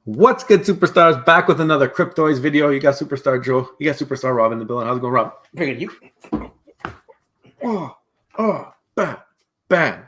What's good, superstars? Back with another Cryptoys video. You got Superstar Joe. You got Superstar Rob in the building. How's it going, Rob? Very good. Bam, bam,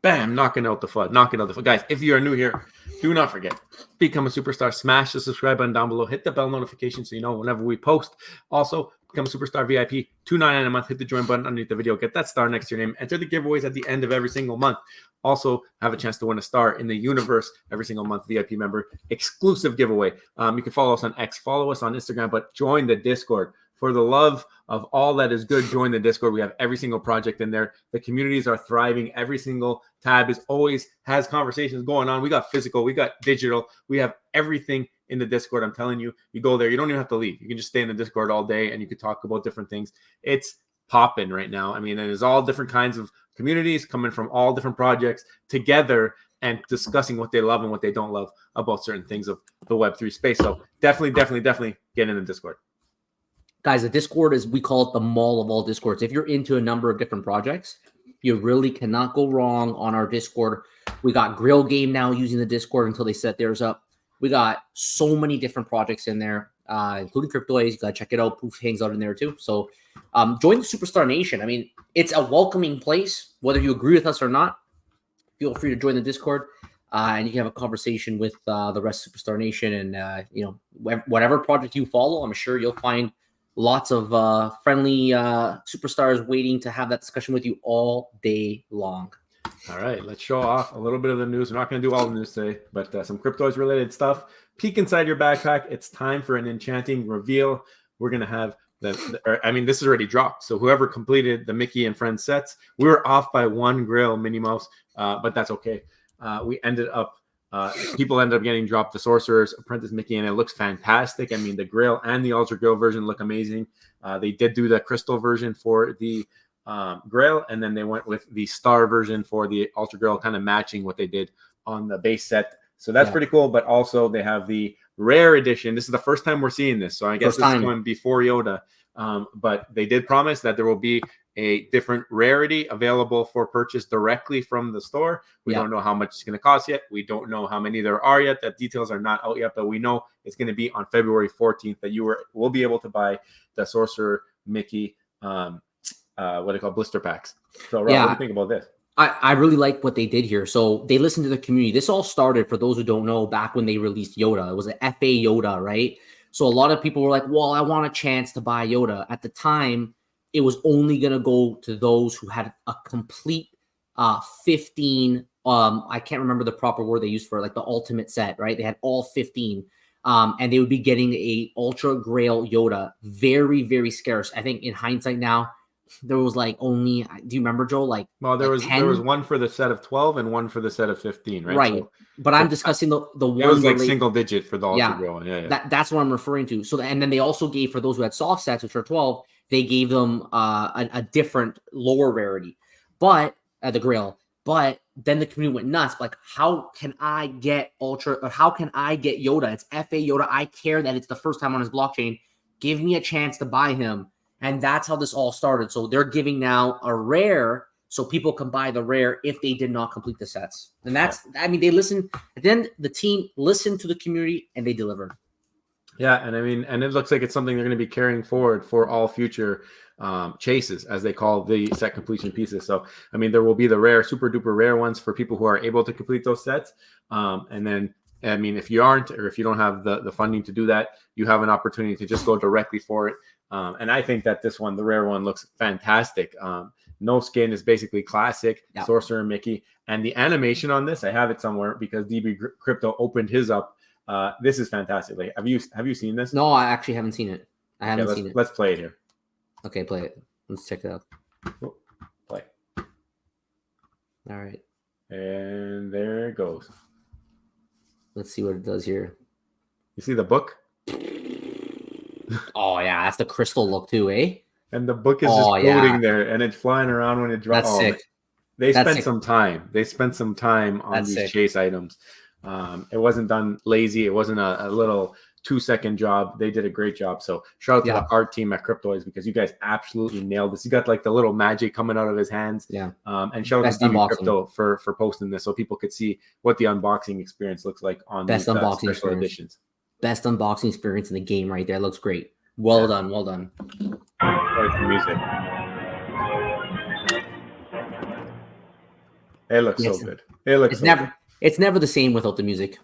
bam. Knocking out the flood. Knocking out the flood. Guys, if you are new here, do not forget, become a superstar. Smash the subscribe button down below. Hit the bell notification so you know whenever we post. Also, become a superstar VIP. $2.99 a month. Hit the join button underneath the video. Get that star next to your name. Enter the giveaways at the end of every single month. Also, have a chance to win a star in the universe every single month. VIP member exclusive giveaway. You can follow us on X, follow us on Instagram, but join the Discord. For the love of all that is good, join the Discord. We have every single project in there. The communities are thriving. Every single tab is always has conversations going on. We got physical, we got digital, we have everything in the Discord. I'm telling you, you go there, you don't even have to leave. You can just stay in the Discord all day and you can talk about different things. It's popping right now. I mean, and there's all different kinds of communities coming from all different projects together and discussing what they love and what they don't love about certain things of the Web3 space. So definitely get in the Discord. Guys, the Discord is, we call it the mall of all Discords. If you're into a number of different projects, you really cannot go wrong on our Discord. We got Grill Game now using the Discord until they set theirs up. We got so many different projects in there, including Cryptoys. You got to check it out. Poof hangs out in there too. So join the Superstar Nation. I mean, it's a welcoming place. Whether you agree with us or not, feel free to join the Discord. And you can have a conversation with the rest of Superstar Nation. And, you know, whatever project you follow, I'm sure you'll find lots of friendly superstars waiting to have that discussion with you all day long. All right, let's show off a little bit of the news. We're not going to do all the news today, but some Cryptoys related stuff. Peek inside your backpack. It's time for an enchanting reveal. We're going to have this is already dropped. So whoever completed the Mickey and Friends sets, we were off by one grail, Minnie Mouse, but that's okay. People ended up getting dropped the Sorcerer's Apprentice Mickey, and it looks fantastic. I mean, the Grail and the Ultra Grail version look amazing. They did do the Crystal version for the Grail, and then they went with the Star version for the Ultra Grail, kind of matching what they did on the base set. So that's pretty cool. But also they have the Rare Edition. This is the first time we're seeing this, so I guess this is going before Yoda. But they did promise that there will be a different rarity available for purchase directly from the store. We don't know how much it's going to cost yet. We don't know how many there are yet. The details are not out yet, but we know it's going to be on February 14th that will be able to buy the Sorcerer Mickey, blister packs. So, Rob, what do you think about this? I really like what they did here. So they listened to the community. This all started, for those who don't know, back when they released Yoda. It was an FA Yoda, right? So a lot of people were like, well, I want a chance to buy Yoda. At the time, it was only going to go to those who had a complete 15, I can't remember the proper word they used for it, like the ultimate set, right? They had all 15. And they would be getting a Ultra Grail Yoda. Very, very scarce. I think in hindsight now, there was like only, do you remember, Joe? There was one for the set of 12 and one for the set of 15, right? Right. So, I'm discussing the one. It was like single digit for the Ultra Grail. Yeah. That's what I'm referring to. So, and then they also gave, for those who had soft sets, which are 12, they gave them a different lower rarity, but the Grail. But then the community went nuts. Like, how can I get Ultra? Or how can I get Yoda? It's FA Yoda. I care that it's the first time on his blockchain. Give me a chance to buy him. And that's how this all started. So they're giving now a rare, so people can buy the rare if they did not complete the sets. And that's, I mean, they listened. Then the team listened to the community and they delivered. Yeah, and I mean, and it looks like it's something they're going to be carrying forward for all future chases, as they call the set completion pieces. So, I mean, there will be the rare, super duper rare ones for people who are able to complete those sets. And then, I mean, if you aren't, or if you don't have the funding to do that, you have an opportunity to just go directly for it. And I think that this one, the rare one, looks fantastic. No skin is basically classic Sorcerer Mickey. And the animation on this, I have it somewhere because DB Crypto opened his up. This is fantastic. Like, have you seen this? No, I actually haven't seen it. I haven't seen it. Let's play it here. Okay, play it. Let's check it out. Oh, play. All right. And there it goes. Let's see what it does here. You see the book? Oh yeah, that's the crystal look too, eh? And the book is just floating there, and it's flying around when it drops. That's sick. They spent some time. They spent some time on these chase items. It wasn't done lazy. It wasn't a little 2-second job. They did a great job. So shout out to the art team at Cryptoys, because you guys absolutely nailed this. You got like the little magic coming out of his hands. Yeah. And shout out to DV Crypto for posting this so people could see what the unboxing experience looks like on these special editions. Best unboxing experience in the game right there. Looks great. Well done. Well done. The music. It looks so good. It's never the same without the music.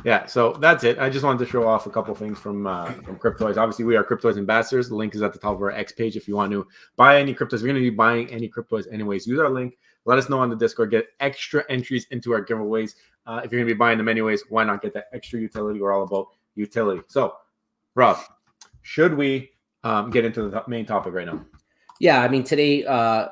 Yeah, so that's it. I just wanted to show off a couple things from Cryptoys. Obviously, we are Cryptoys ambassadors. The link is at the top of our X page if you want to buy any Cryptoys. We're going to be buying any Cryptoys anyways. Use our link. Let us know on the Discord. Get extra entries into our giveaways. If you're going to be buying them anyways, why not get that extra utility? We're all about utility. So, Rob, should we get into the main topic right now? Yeah, I mean, today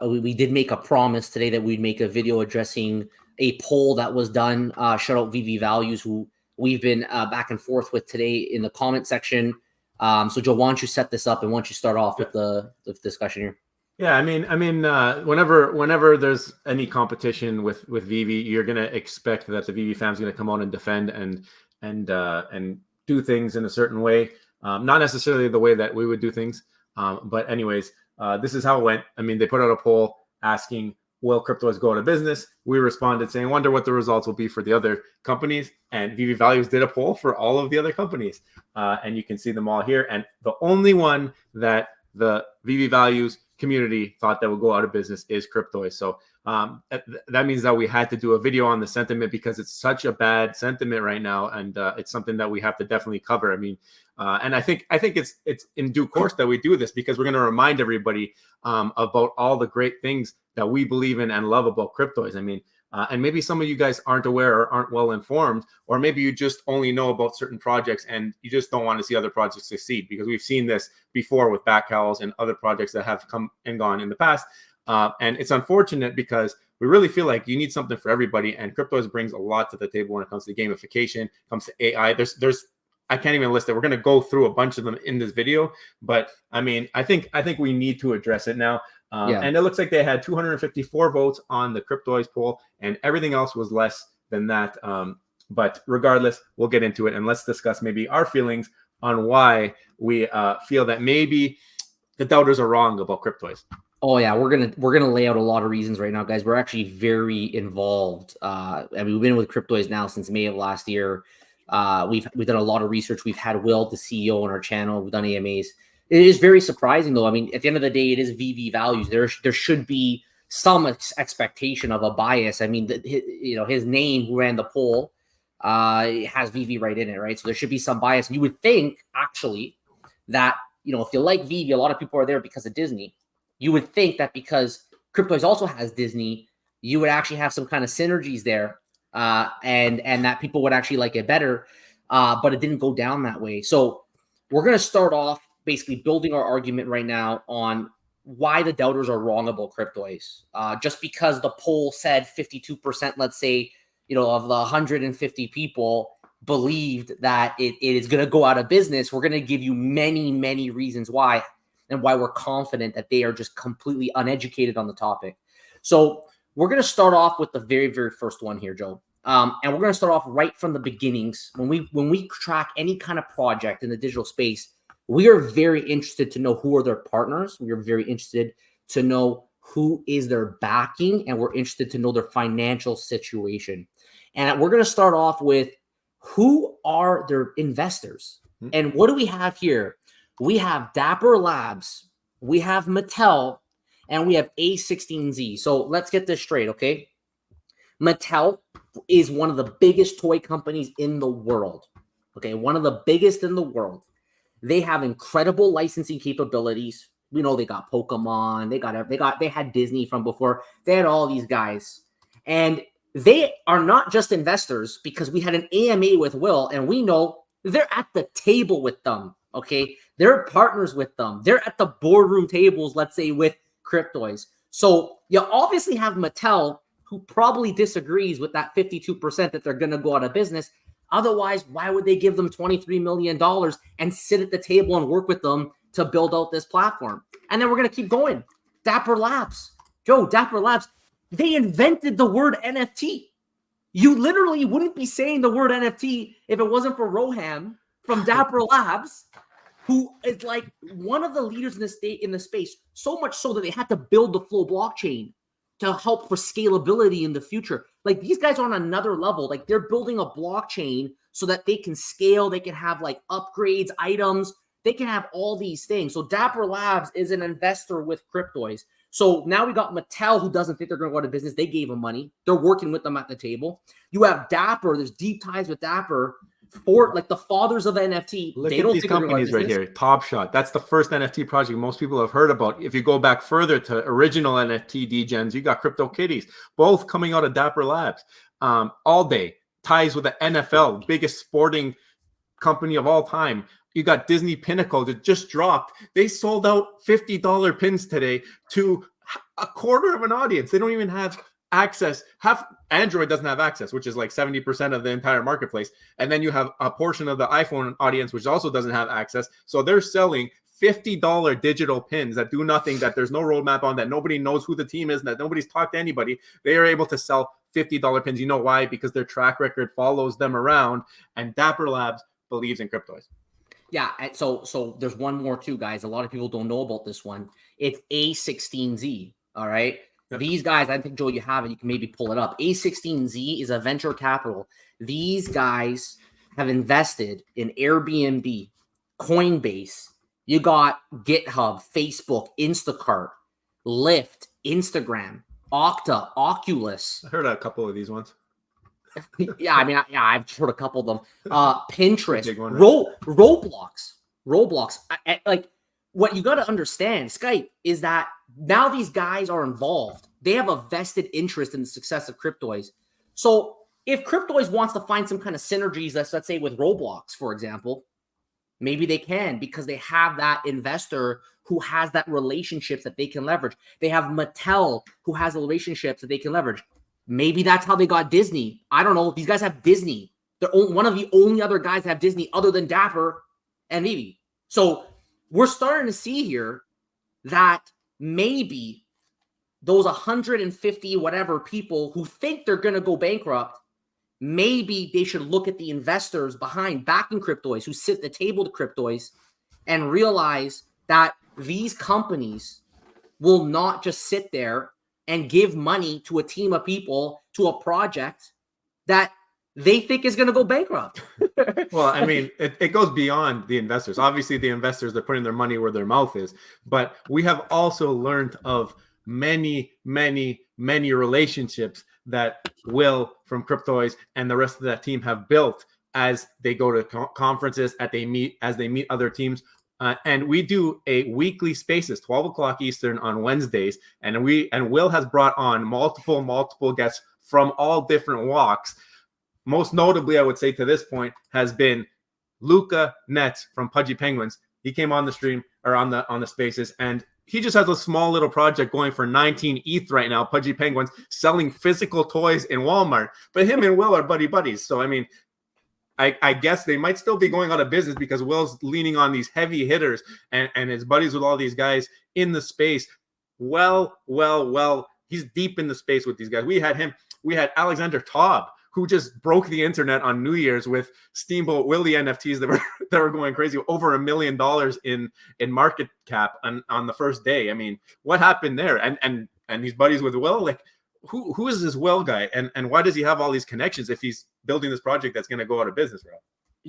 we did make a promise today that we'd make a video addressing a poll that was done. Shout out VV Values, who we've been back and forth with today in the comment section. So, Joe, why don't you set this up and why don't you start off with the discussion here? Yeah, I mean, whenever there's any competition with VV, you're gonna expect that the VV fam's gonna come out and defend and do things in a certain way, not necessarily the way that we would do things, but anyways. This is how it went. I mean, they put out a poll asking, will Cryptoys go out of business? We responded saying, wonder what the results will be for the other companies. And VV Values did a poll for all of the other companies. And you can see them all here. And the only one that the VV Values community thought that would go out of business is Cryptoys. So that means that we had to do a video on the sentiment because it's such a bad sentiment right now. And it's something that we have to definitely cover. I mean, and I think it's in due course that we do this because we're going to remind everybody about all the great things that we believe in and love about Cryptoys. I mean, and maybe some of you guys aren't aware or aren't well informed, or maybe you just only know about certain projects and you just don't want to see other projects succeed, because we've seen this before with Backhouse and other projects that have come and gone in the past. And it's unfortunate because we really feel like you need something for everybody, and Cryptoys brings a lot to the table when it comes to gamification, comes to AI. There's I can't even list it. We're going to go through a bunch of them in this video, but I mean, I think we need to address it now. And it looks like they had 254 votes on the Cryptoys poll, and everything else was less than that. But regardless, we'll get into it, and let's discuss maybe our feelings on why we feel that maybe the doubters are wrong about Cryptoys. Oh yeah, we're gonna lay out a lot of reasons right now, guys. We're actually very involved. I mean, we've been with Cryptoys now since May of last year. We've done a lot of research. We've had Will, the CEO, on our channel. We've done AMAs. It is very surprising, though. I mean, at the end of the day, it is VV Values. There should be some expectation of a bias. I mean, his name, who ran the poll, has VV right in it, right? So there should be some bias. You would think, actually, that if you like VV, a lot of people are there because of Disney. You would think that because Cryptoys also has Disney, you would actually have some kind of synergies there. And that people would actually like it better, but it didn't go down that way. So we're going to start off basically building our argument right now on why the doubters are wrong about Cryptoys. Just because the poll said 52%, let's say, of the 150 people believed that it is going to go out of business, we're going to give you many, many reasons why, and why we're confident that they are just completely uneducated on the topic. So we're going to start off with the very, very first one here, Joe. And we're going to start off right from the beginnings. When we track any kind of project in the digital space, we are very interested to know who are their partners. We are very interested to know who is their backing, and we're interested to know their financial situation. And we're going to start off with who are their investors. And what do we have here? We have Dapper Labs, we have Mattel, and we have A16Z. So let's get this straight, okay? Mattel is one of the biggest toy companies in the world. Okay, one of the biggest in the world. They have incredible licensing capabilities. We know they got Pokemon, they had Disney from before. They had all these guys. And they are not just investors, because we had an AMA with Will, and we know they're at the table with them. Okay, they're partners with them. They're at the boardroom tables, let's say, with Cryptoys. So you obviously have Mattel, who probably disagrees with that 52% that they're going to go out of business. Otherwise, why would they give them $23 million and sit at the table and work with them to build out this platform? And then we're going to keep going. Dapper Labs. Joe, Dapper Labs, they invented the word NFT. You literally wouldn't be saying the word NFT if it wasn't for Roham from Dapper Labs, who is like one of the leaders in the space, so much so that they had to build the Flow blockchain to help for scalability in the future. Like, these guys are on another level. Like, they're building a blockchain so that they can scale, they can have like upgrades, items, they can have all these things. So Dapper Labs is an investor with Cryptoys. So now we got Mattel, who doesn't think they're going to go out of business. They gave them money. They're working with them at the table. You have Dapper. There's deep ties with Dapper. For like the fathers of NFT. Look they at don't these companies right here. Top Shot. That's the first NFT project most people have heard about. If you go back further to original NFT degens, you got CryptoKitties, both coming out of Dapper Labs. All Day ties with the NFL, biggest sporting company of all time. You got Disney Pinnacle that just dropped. They sold out $50 pins today to a quarter of an audience. They don't even have access. Half Android doesn't have access, which is like 70% of the entire marketplace. And then you have a portion of the iPhone audience, which also doesn't have access. So they're selling $50 digital pins that do nothing, that there's no roadmap on, that nobody knows who the team is, that nobody's talked to anybody. They are able to sell $50 pins. You know why? Because their track record follows them around, and Dapper Labs believes in Cryptoys. Yeah, and so there's one more too, guys. A lot of people don't know about this one. It's A16Z, all right? Yep. These guys, I think, Joe, you have it. You can maybe pull it up. A16Z is a venture capital. These guys have invested in Airbnb, Coinbase. You got GitHub, Facebook, Instacart, Lyft, Instagram, Okta, Oculus. I heard a couple of these ones. Yeah, I mean, I've heard a couple of them. Pinterest, Roblox. Like, what you got to understand, Skype, is that now these guys are involved. They have a vested interest in the success of Cryptoys. So if Cryptoys wants to find some kind of synergies, let's say with Roblox, for example, maybe they can, because they have that investor who has that relationships that they can leverage. They have Mattel, who has the relationships that they can leverage. Maybe that's how they got Disney. I don't know. These guys have Disney. They're one of the only other guys that have Disney other than Dapper and maybe. So we're starting to see here that maybe those 150 whatever people who think they're going to go bankrupt, maybe they should look at the investors behind backing Cryptoys who sit at the table to Cryptoys and realize that these companies will not just sit there and give money to a team of people to a project that they think is going to go bankrupt. Well, I mean, it goes beyond the investors. Obviously, the investors, they're putting their money where their mouth is. But we have also learned of many relationships that Will from Cryptoys and the rest of that team have built as they go to conferences, as they meet other teams. And we do a weekly spaces, 12 o'clock Eastern on Wednesdays. And Will has brought on multiple guests from all different walks. Most notably, I would say to this point, has been Luca Netz from Pudgy Penguins. He came on the stream or on the spaces, and he just has a small little project going for 19 ETH right now, Pudgy Penguins, selling physical toys in Walmart. But him and Will are buddies. So, I mean, I guess they might still be going out of business because Will's leaning on these heavy hitters and his buddies with all these guys in the space. Well, he's deep in the space with these guys. We had Alexander Taub, who just broke the internet on New Year's with Steamboat Willie NFTs that were going crazy, over $1 million in market cap on the first day. I mean, what happened there? And he's buddies with Will. Like, who is this Will guy? And why does he have all these connections if he's building this project that's going to go out of business, bro?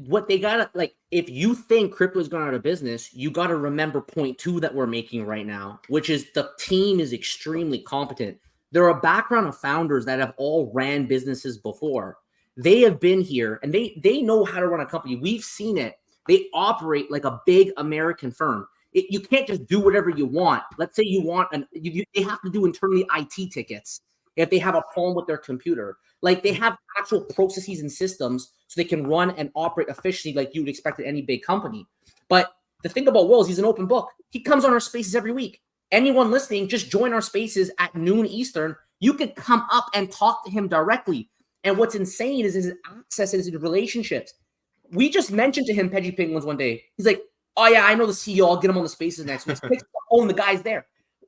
What they gotta, like, if you think crypto is going out of business, you got to remember point 2 that we're making right now, which is the team is extremely competent. There are a background of founders that have all ran businesses before. They have been here and they know how to run a company. We've seen it. They operate like a big American firm. You can't just do whatever you want. Let's say you want they have to do internally IT tickets if they have a problem with their computer. Like, they have actual processes and systems so they can run and operate efficiently like you would expect at any big company. But the thing about Will is he's an open book. He comes on our spaces every week. Anyone listening, just join our spaces at noon Eastern. You can come up and talk to him directly. And what's insane is his access and his relationships. We just mentioned to him Pudgy Penguins one day. He's like, oh yeah, I know the CEO. I'll get him on the spaces next week. Picks up the phone, the guy's there.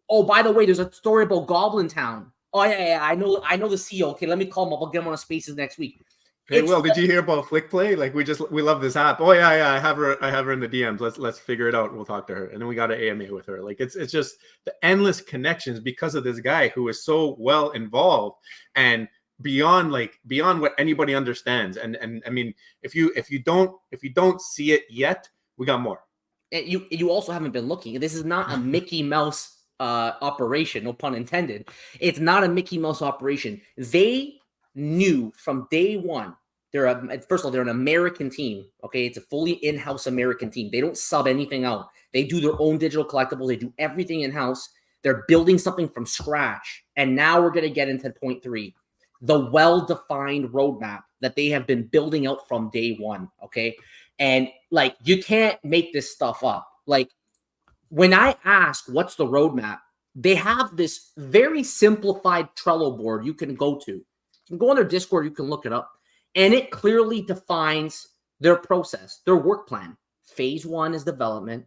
Oh, by the way, there's a story about Goblin Town. Oh yeah. I know the CEO. Okay, let me call him up. I'll get him on a Spaces next week. Hey, Will, did you hear about Flick Play? Like, we love this app. Oh yeah, I have her in the DMs. Let's figure it out. We'll talk to her, and then we got an AMA with her. Like, it's just the endless connections because of this guy who is so well involved and beyond what anybody understands. And I mean, if you don't see it yet, we got more. And you also haven't been looking. This is not a Mickey Mouse operation, no pun intended. It's not a Mickey Mouse operation. They knew from day one. First of all, they're an American team. Okay, it's a fully in-house American team. They don't sub anything out. They do their own digital collectibles. They do everything in-house. They're building something from scratch. And now we're going to get into point 3, the well-defined roadmap that they have been building out from day one. Okay, and like, you can't make this stuff up. Like, when I ask what's the roadmap, they have this very simplified Trello board you can go to. You can go on their Discord, you can look it up, and it clearly defines their process, their work plan. Phase 1 is development,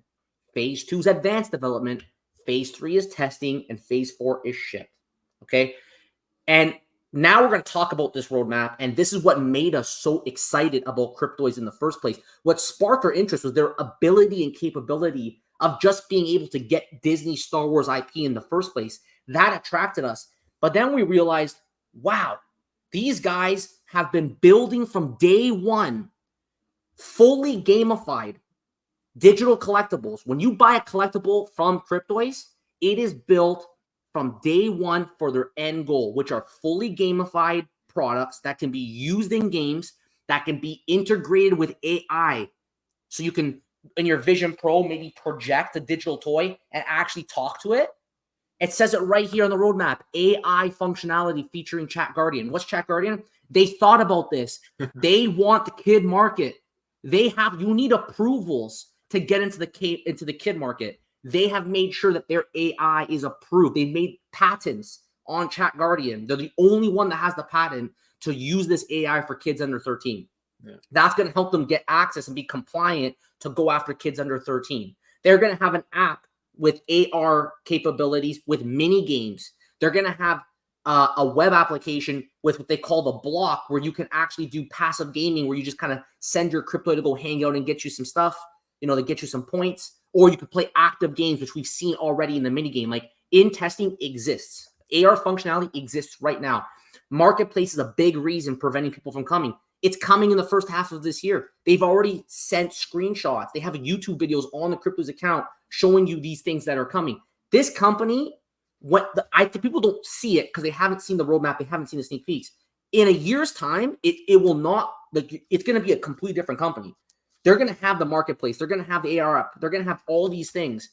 phase 2 is advanced development, phase 3 is testing, and phase 4 is ship. Okay? And now we're going to talk about this roadmap, and this is what made us so excited about Cryptoys in the first place. What sparked our interest was their ability and capability of just being able to get Disney Star Wars IP in the first place. That attracted us. But then we realized, wow, these guys have been building from day one, fully gamified digital collectibles. When you buy a collectible from Cryptoys, it is built from day one for their end goal, which are fully gamified products that can be used in games, that can be integrated with AI. So you can, in your Vision Pro, maybe project a digital toy and actually talk to it. It says it right here on the roadmap, AI functionality featuring Chat Guardian. What's Chat Guardian? They thought about this. They want the kid market. You need approvals to get into the kid market. They have made sure that their AI is approved. They made patents on Chat Guardian. They're the only one that has the patent to use this AI for kids under 13. Yeah. That's going to help them get access and be compliant to go after kids under 13. They're going to have an app with AR capabilities, with mini games. They're going to have a web application with what they call the block, where you can actually do passive gaming, where you just kind of send your crypto to go hang out and get you some stuff, to get you some points. Or you could play active games, which we've seen already in the mini game. Like, in testing exists. AR functionality exists right now. Marketplace is a big reason preventing people from coming. It's coming in the first half of this year. They've already sent screenshots. They have YouTube videos on the Cryptoys account showing you these things that are coming. This company, I think people don't see it because they haven't seen the roadmap. They haven't seen the sneak peeks. In a year's time, it will not, like, it's going to be a completely different company. They're going to have the marketplace. They're going to have the AR app. They're going to have all these things.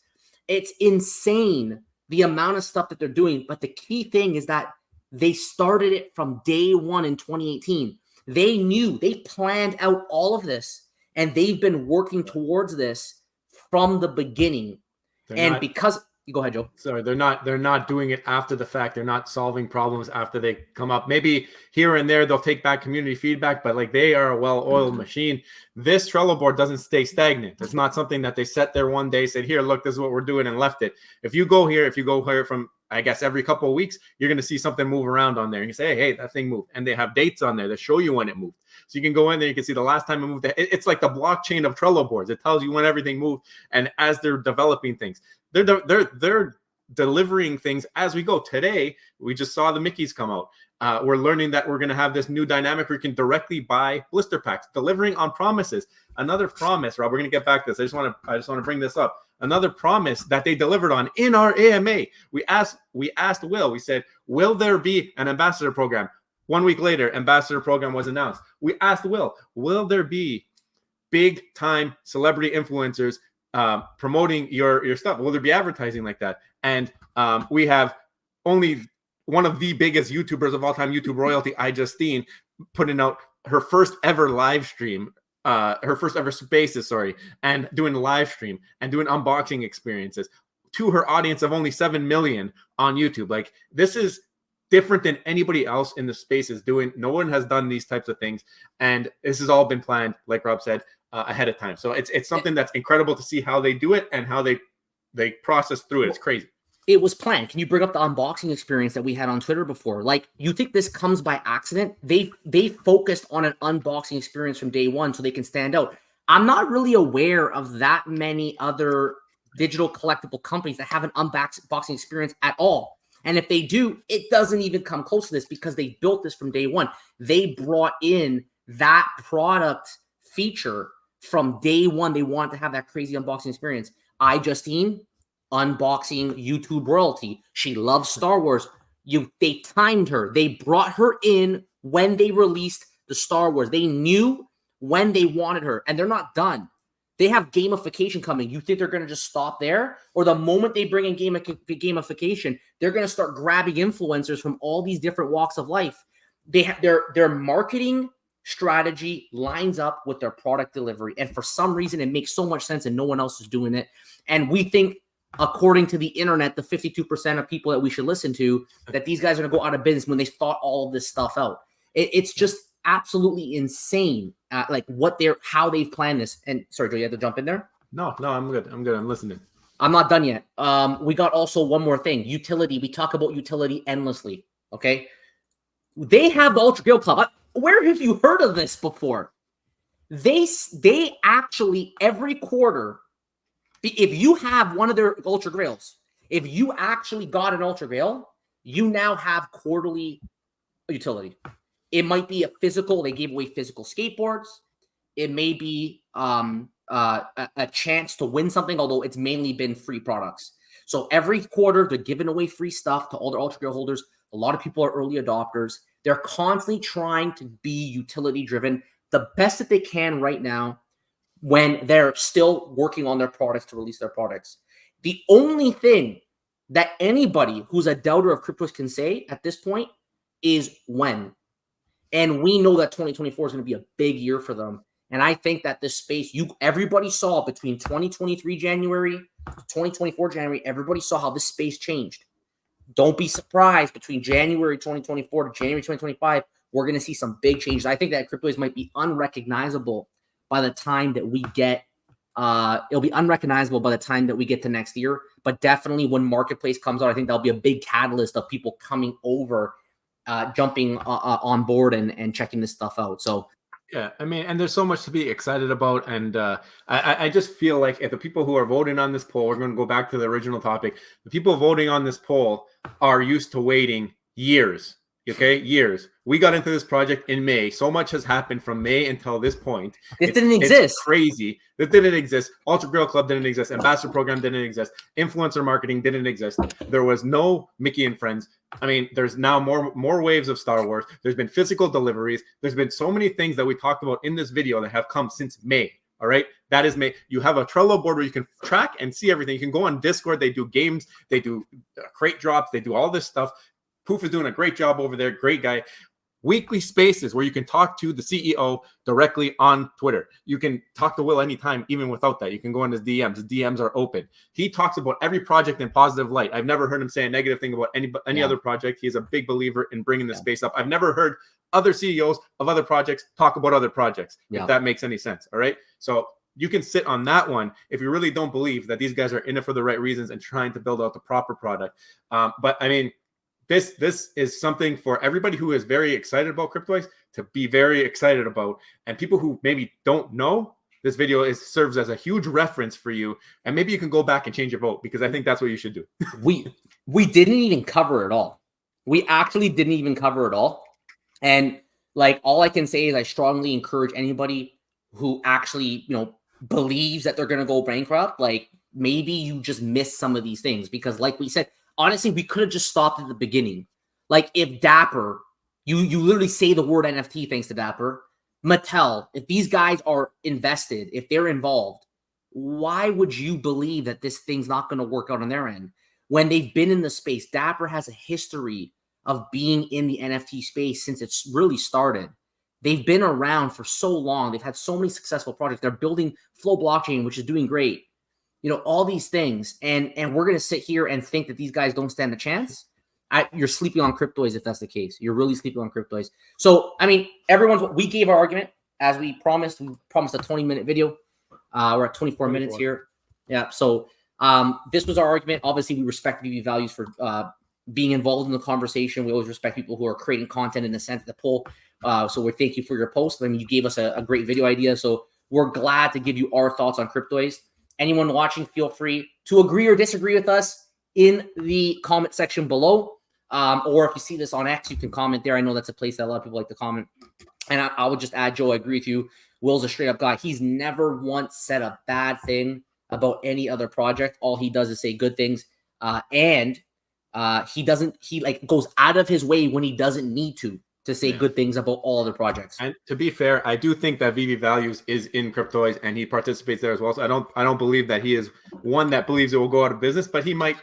It's insane, the amount of stuff that they're doing. But the key thing is that they started it from day one in 2018. They knew, they planned out all of this, and they've been working towards this from the beginning. Go ahead, Joe. Sorry, they're not doing it after the fact. They're not solving problems after they come up. Maybe here and there they'll take back community feedback, but like, they are a well-oiled machine. This Trello board doesn't stay stagnant. It's not something that they set there one day, said, here, look, this is what we're doing, and left it. If you go here from, I guess, every couple of weeks, you're going to see something move around on there. And you say, hey, that thing moved. And they have dates on there that show you when it moved. So you can go in there, you can see the last time it moved. It's like the blockchain of Trello boards. It tells you when everything moved. And as they're developing things, they're delivering things as we go. Today, we just saw the Mickeys come out. We're learning that we're going to have this new dynamic where you can directly buy blister packs, delivering on promises. Another promise, Rob, we're going to get back to this. I just want to bring this up. Another promise that they delivered on in our AMA. We asked Will, we said, will there be an ambassador program? 1 week later, ambassador program was announced. We asked will there be big time celebrity influencers promoting your stuff? Will there be advertising like that? And we have only one of the biggest YouTubers of all time, YouTube royalty, Justine, putting out her first ever live stream, her first ever spaces, and doing a live stream and doing unboxing experiences to her audience of only 7 million on YouTube. Like, this is different than anybody else in the space is doing. No one has done these types of things. And this has all been planned, like Rob said, ahead of time. So it's something that's incredible to see how they do it and how they process through it. It's crazy. it was planned. Can you bring up the unboxing experience that we had on Twitter before? Like, you think this comes by accident? They focused on an unboxing experience from day one so they can stand out. I'm not really aware of that many other digital collectible companies that have an unboxing experience at all. And if they do, it doesn't even come close to this because they built this from day one. They brought in that product feature from day one. They wanted to have that crazy unboxing experience. Justine, unboxing YouTube royalty. She loves Star Wars. They timed her. They brought her in when they released the Star Wars. They knew when they wanted her, and they're not done. They have gamification coming. You think they're going to just stop there? Or the moment they bring in gamification, they're going to start grabbing influencers from all these different walks of life. They have their marketing strategy lines up with their product delivery. And for some reason, it makes so much sense and no one else is doing it. And we think, according to the internet, the 52% of people that we should listen to, that these guys are going to go out of business when they thought all of this stuff out. It's just absolutely insane, like how they've planned this. And sorry, Joe, you have to jump in there. No, I'm good. I'm listening. I'm not done yet. We got also one more thing: utility. We talk about utility endlessly. Okay, they have the Ultra Grail Club. Where have you heard of this before? They actually every quarter, if you have one of their Ultra Grails, if you actually got an Ultra Grail, you now have quarterly utility. It might be a physical. They gave away physical skateboards. It may be a chance to win something, although it's mainly been free products. So every quarter, they're giving away free stuff to all their Ultra Grail holders. A lot of people are early adopters. They're constantly trying to be utility driven the best that they can right now when they're still working on their products to release their products. The only thing that anybody who's a doubter of Cryptoys can say at this point is when. And we know that 2024 is going to be a big year for them. And I think that this space, everybody saw between 2023 January, 2024 January, everybody saw how this space changed. Don't be surprised between January 2024 to January 2025, we're going to see some big changes. I think that Cryptoys might be unrecognizable by the time that we get, it'll be unrecognizable by the time that we get to next year. But definitely when Marketplace comes out, I think that'll be a big catalyst of people coming over, jumping on board and checking this stuff out. So yeah, I mean, and there's so much to be excited about. And I just feel like if the people who are voting on this poll, we're going to go back to the original topic. The people voting on this poll are used to waiting years. Okay, years. We got into this project in May. So much has happened from May until this point. This didn't exist. It's crazy. This didn't exist. Ultra Grail Club didn't exist. Ambassador Program didn't exist. Influencer marketing didn't exist. There was no Mickey and Friends. I mean, there's now more waves of Star Wars. There's been physical deliveries. There's been so many things that we talked about in this video that have come since May. All right, that is May. You have a Trello board where you can track and see everything. You can go on Discord. They do games. They do crate drops. They do all this stuff. Poof is doing a great job over there. Great guy. Weekly spaces where you can talk to the CEO directly on Twitter. You can talk to Will anytime, even without that. You can go on his DMs. His DMs are open. He talks about every project in positive light. I've never heard him say a negative thing about any other project. He's a big believer in bringing the space up. I've never heard other CEOs of other projects talk about other projects, if that makes any sense. All right. So you can sit on that one if you really don't believe that these guys are in it for the right reasons and trying to build out the proper product. But I mean, This is something for everybody who is very excited about Cryptoys to be very excited about. And people who maybe don't know, this video serves as a huge reference for you. And maybe you can go back and change your vote, because I think that's what you should do. We didn't even cover it all. We actually didn't even cover it all. And like, all I can say is I strongly encourage anybody who actually, believes that they're going to go bankrupt. Like, maybe you just missed some of these things, because like we said, honestly, we could have just stopped at the beginning. Like, if Dapper, you literally say the word NFT thanks to Dapper, Mattel, if these guys are invested, if they're involved, why would you believe that this thing's not going to work out on their end when they've been in the space? Dapper has a history of being in the NFT space since it's really started. They've been around for so long. They've had so many successful projects. They're building Flow Blockchain, which is doing great. All these things, and we're going to sit here and think that these guys don't stand a chance. You're sleeping on Cryptoys if that's the case. You're really sleeping on Cryptoys. So, I mean, we gave our argument as we promised. We promised a 20-minute video. We're at 24 minutes here. Yeah. So This was our argument. Obviously, we respect VV Values for being involved in the conversation. We always respect people who are creating content in the sense of the poll. So we thank you for your post. I mean, you gave us a great video idea. So we're glad to give you our thoughts on Cryptoys. Anyone watching, feel free to agree or disagree with us in the comment section below. Or if you see this on X, you can comment there. I know that's a place that a lot of people like to comment. And I would just add, Joe, I agree with you. Will's a straight up guy. He's never once said a bad thing about any other project. All he does is say good things. And he like goes out of his way when he doesn't need to say good things about all other projects. And to be fair, I do think that VV Values is in Cryptoys and he participates there as well. So I don't believe that he is one that believes it will go out of business, but he might,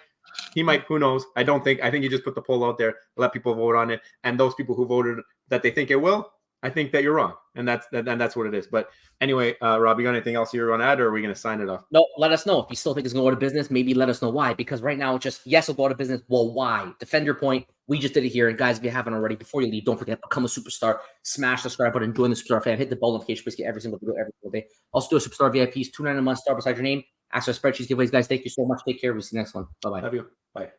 who knows? I think he just put the poll out there, let people vote on it. And those people who voted that they think it will, I think that you're wrong. And that's what it is. But anyway, Rob, you got anything else you want to add, or are we going to sign it off? No, let us know. If you still think it's going to go out of business, maybe let us know why. Because right now, it's just, yes, it'll go out of business. Well, why? Defend your point. We just did it here. And guys, if you haven't already, before you leave, don't forget, become a superstar. Smash the subscribe button. Join the Superstar fan. Hit the bell notification. Please get every single video every single day. Also do a Superstar VIPs, $2.99 a month, star beside your name. Access spreadsheets, giveaways. Guys, thank you so much. Take care. We'll see you next one. Bye-bye. Love you. Bye.